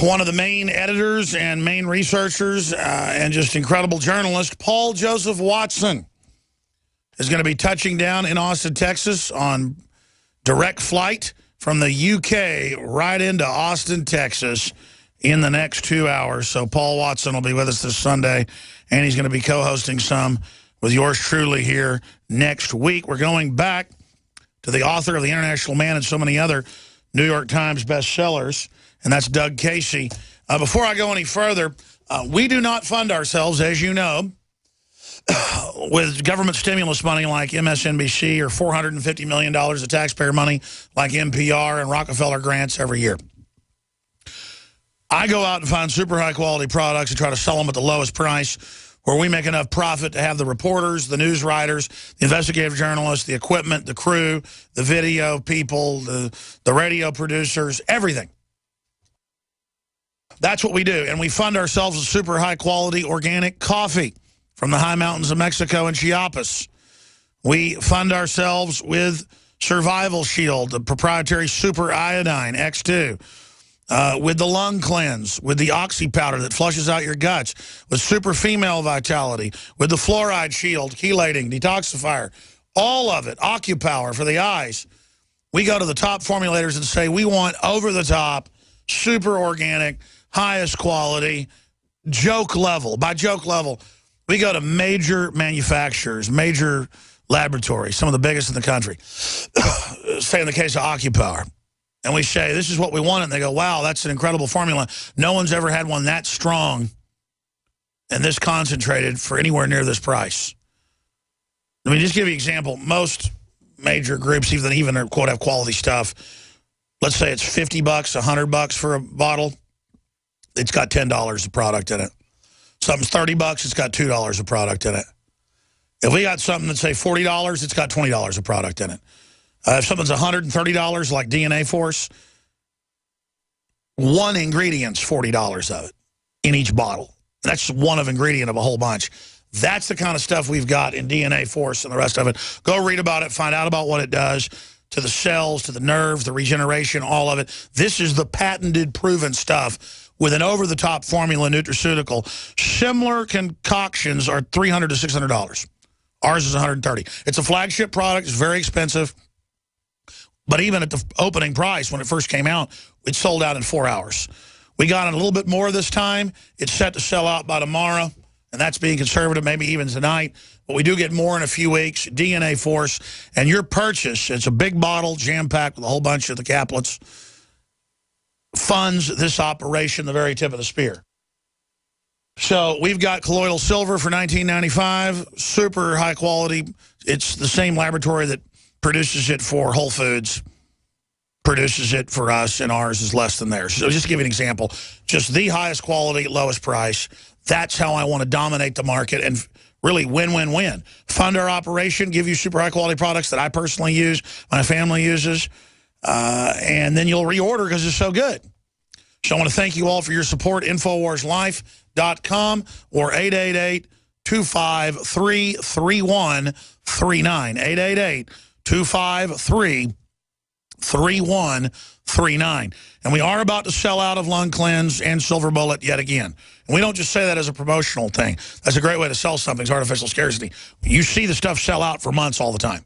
one of the main editors and main researchers and just incredible journalist, Paul Joseph Watson, is going to be touching down in Austin, Texas on direct flight from the UK right into Austin, Texas in the next 2 hours. So Paul Watson will be with us this Sunday, and he's going to be co-hosting some with yours truly here next week. We're going back to the author of The International Man and so many other New York Times bestsellers, and that's Doug Casey. Before I go any further, we do not fund ourselves, as you know, with government stimulus money like MSNBC or $450 million of taxpayer money like NPR and Rockefeller grants every year. I go out and find super high-quality products and try to sell them at the lowest price where we make enough profit to have the reporters, the news writers, the investigative journalists, the equipment, the crew, the video people, the radio producers, everything. That's what we do. And we fund ourselves with super high-quality organic coffee from the high mountains of Mexico and Chiapas. We fund ourselves with Survival Shield, the proprietary super iodine X2. With the lung cleanse, with the oxy powder that flushes out your guts, with super female vitality, with the fluoride shield, chelating, detoxifier, all of it, AcuPower for the eyes. We go to the top formulators and say we want over-the-top, super organic, highest quality, joke level. By joke level, we go to major manufacturers, major laboratories, some of the biggest in the country. Say in the case of AcuPower. And we say, this is what we want. And they go, wow, that's an incredible formula. No one's ever had one that strong and this concentrated for anywhere near this price. Let me just give you an example. Most major groups, even quote, have quality stuff. Let's say it's $50, $100 for a bottle. It's got $10 of product in it. Something's $30, it's got $2 of product in it. If we got something that's, say, $40, it's got $20 of product in it. If something's $130 like DNA Force, one ingredient's $40 of it in each bottle. That's one of ingredient of a whole bunch. That's the kind of stuff we've got in DNA Force and the rest of it. Go read about it, find out about what it does to the cells, to the nerves, the regeneration, all of it. This is the patented, proven stuff with an over-the-top formula nutraceutical. Similar concoctions are $300 to $600. Ours is $130. It's a flagship product. It's very expensive. But even at the opening price, when it first came out, it sold out in 4 hours. We got it a little bit more this time. It's set to sell out by tomorrow, and that's being conservative, maybe even tonight. But we do get more in a few weeks, DNA Force. And your purchase, it's a big bottle, jam-packed with a whole bunch of the caplets, funds this operation, the very tip of the spear. So we've got colloidal silver for $19.95, super high quality. It's the same laboratory that produces it for Whole Foods, produces it for us, and ours is less than theirs. So just to give you an example, just the highest quality, lowest price. That's how I want to dominate the market and really win-win-win. Fund our operation, give you super high-quality products that I personally use, my family uses, and then you'll reorder because it's so good. So I want to thank you all for your support, InfoWarsLife.com or 888-253-3139. 888-253-3139. And we are about to sell out of Lung Cleanse and Silver Bullet yet again. And we don't just say that as a promotional thing. That's a great way to sell something, is artificial scarcity. You see the stuff sell out for months all the time.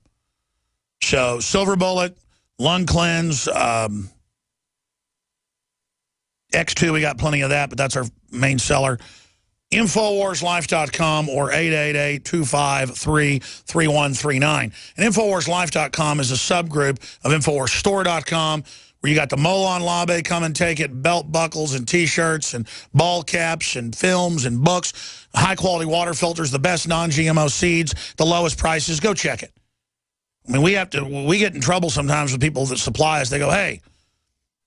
So Silver Bullet, Lung Cleanse, X2, we got plenty of that, but that's our main seller. InfoWarsLife.com or 888-253-3139. And InfoWarsLife.com is a subgroup of InfoWarsStore.com where you got the Molon Labe, come and take it, belt buckles and T-shirts and ball caps and films and books, high-quality water filters, the best non-GMO seeds, the lowest prices. Go check it. I mean, we get in trouble sometimes with people that supply us. They go, hey,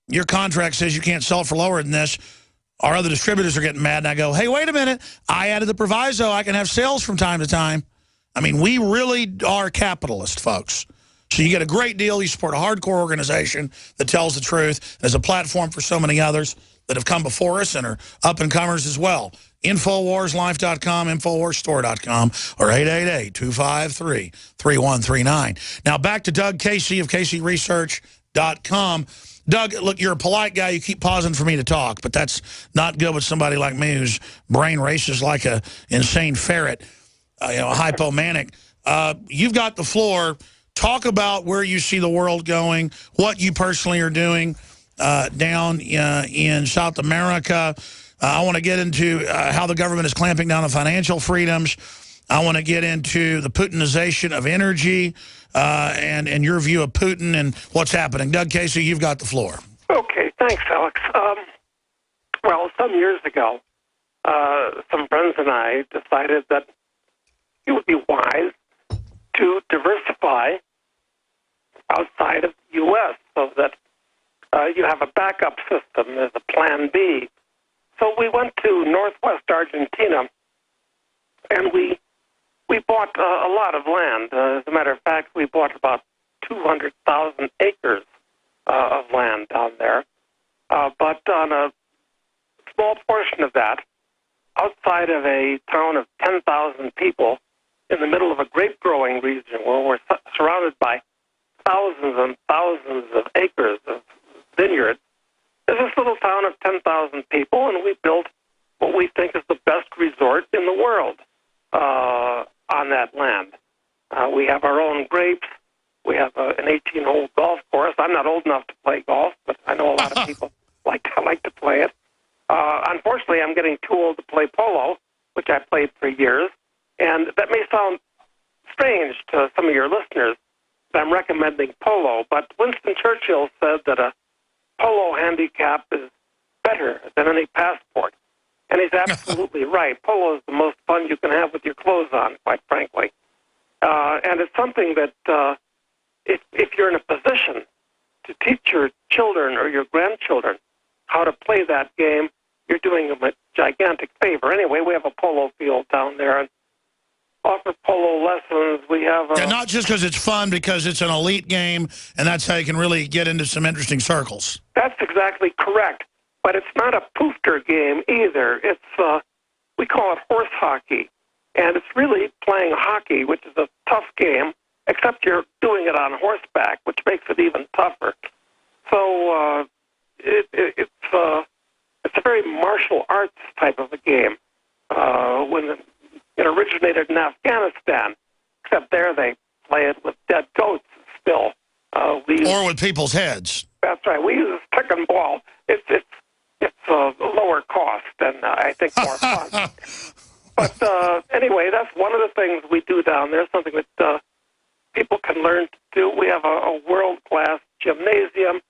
your contract says you can't sell it for lower than this. Our other distributors are getting mad, and I go, hey, wait a minute. I added the proviso. I can have sales from time to time. I mean, we really are capitalist, folks. So you get a great deal. You support a hardcore organization that tells the truth. There's a platform for so many others that have come before us and are up-and-comers as well. InfoWarsLife.com, InfoWarsStore.com, or 888-253-3139. Now, back to Doug Casey of CaseyResearch.com. Doug, look, you're a polite guy. You keep pausing for me to talk, but that's not good with somebody like me whose brain races like a insane ferret, hypomanic. You've got the floor. Talk about where you see the world going, what you personally are doing down in South America. I want to get into how the government is clamping down on financial freedoms. I want to get into the Putinization of energy and your view of Putin and what's happening. Doug Casey, you've got the floor. Okay, thanks, Alex. Well, some years ago, some friends and I decided that it would be wise to diversify outside of the U.S. so that you have a backup system as a plan B. So we went to northwest Argentina, and we bought a lot of land. As a matter of fact, we bought about 200,000 acres of land down there. But on a small portion of that, outside of a town of 10,000 people, in the middle of a grape-growing region where we're surrounded by thousands and thousands of acres of vineyards, there's this little town of 10,000 people, and we built what we think is the best resort in the world on that land. We have our own grapes. We have an 18-hole golf course. I'm not old enough to play golf, but I know a lot of people like to play it. Unfortunately, I'm getting too old to play polo, which I played for years. And that may sound strange to some of your listeners that I'm recommending polo, but Winston Churchill said that a polo handicap is better than any passport. And he's absolutely right. Polo is the most fun you can have with your clothes on, quite frankly. And it's something that if you're in a position to teach your children or your grandchildren how to play that game, you're doing them a gigantic favor. Anyway, we have a polo field down there and offer polo lessons. We have and not just because it's fun, because it's an elite game, and that's how you can really get into some interesting circles. That's exactly correct. But it's not a poofter game either. It's we call it horse hockey, and it's really playing hockey, which is a tough game, except you're doing it on horseback, which makes it even tougher. So it's a very martial arts type of a game. When it originated in Afghanistan, except there they play it with dead goats still. Or with people's heads. That's right. We use a stick and ball. It's lower cost and I think more fun. But anyway, that's one of the things we do down there, something that people can learn to do. We have a world-class gymnasium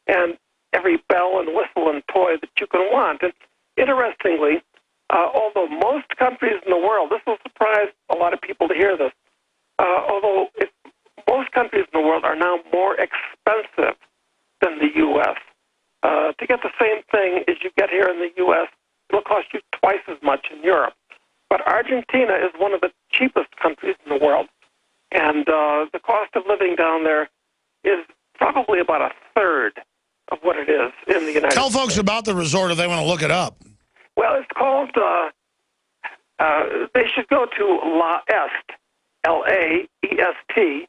and every bell and whistle and toy that you can want. And interestingly, although most countries in the world, this will surprise a lot of people to hear this, although most countries in the world are now more expensive than the U.S., to get the same thing as you get here in the U.S., it'll cost you twice as much in Europe. But Argentina is one of the cheapest countries in the world, and the cost of living down there is probably about a third of what it is in the United States. Tell folks about the resort if they want to look it up. Well, it's called, they should go to La Est, L-A-E-S-T,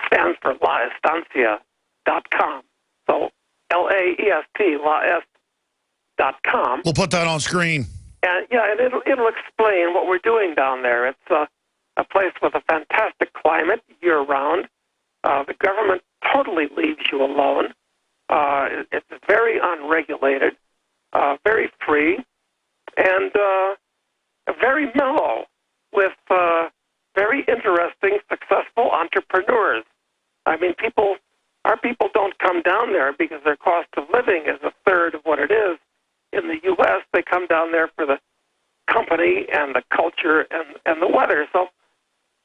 stands for laestancia.com. So L-A-E-S-T, laest.com. We'll put that on screen. And yeah, and it'll explain what we're doing down there. It's a place with a fantastic climate year-round. The government totally leaves you alone. It's very unregulated, very free, and very mellow with very interesting, successful entrepreneurs. I mean, our people don't come down there because their cost of living is a third of what it is in the U.S. They come down there for the company and the culture and the weather. So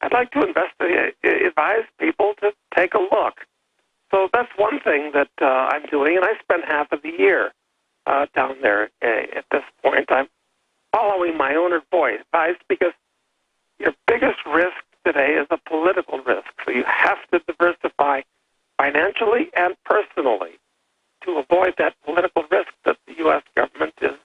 I'd like to advise people to take a look. So that's one thing that I'm doing, and I spend half of the year down there at this point. I'm following my own advice because your biggest risk today is a political risk. So you have to diversify financially and personally to avoid that political risk that the U.S. government is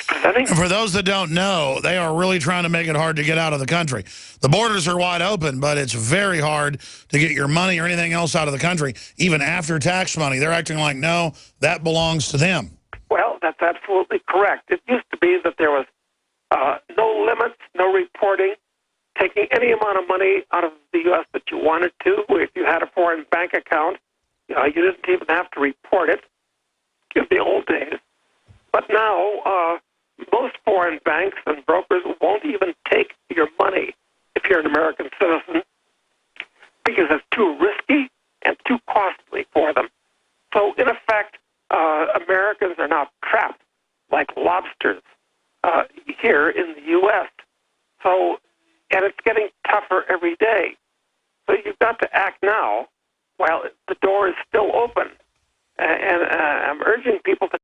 presenting money. And for those that don't know, they are really trying to make it hard to get out of the country. The borders are wide open, but it's very hard to get your money or anything else out of the country, even after tax money. They're acting like, no, that belongs to them. Well, that's absolutely correct. It used to be that there was no limits, no reporting, taking any amount of money out of the U.S. that you wanted to. If you had a foreign bank account, you didn't even have to report it in the old days. But now, most foreign banks and brokers won't even take your money if you're an American citizen because it's too risky and too costly for them. So, in effect, Americans are now trapped like lobsters here in the U.S. So, and it's getting tougher every day. So you've got to act now while the door is still open. And I'm urging people to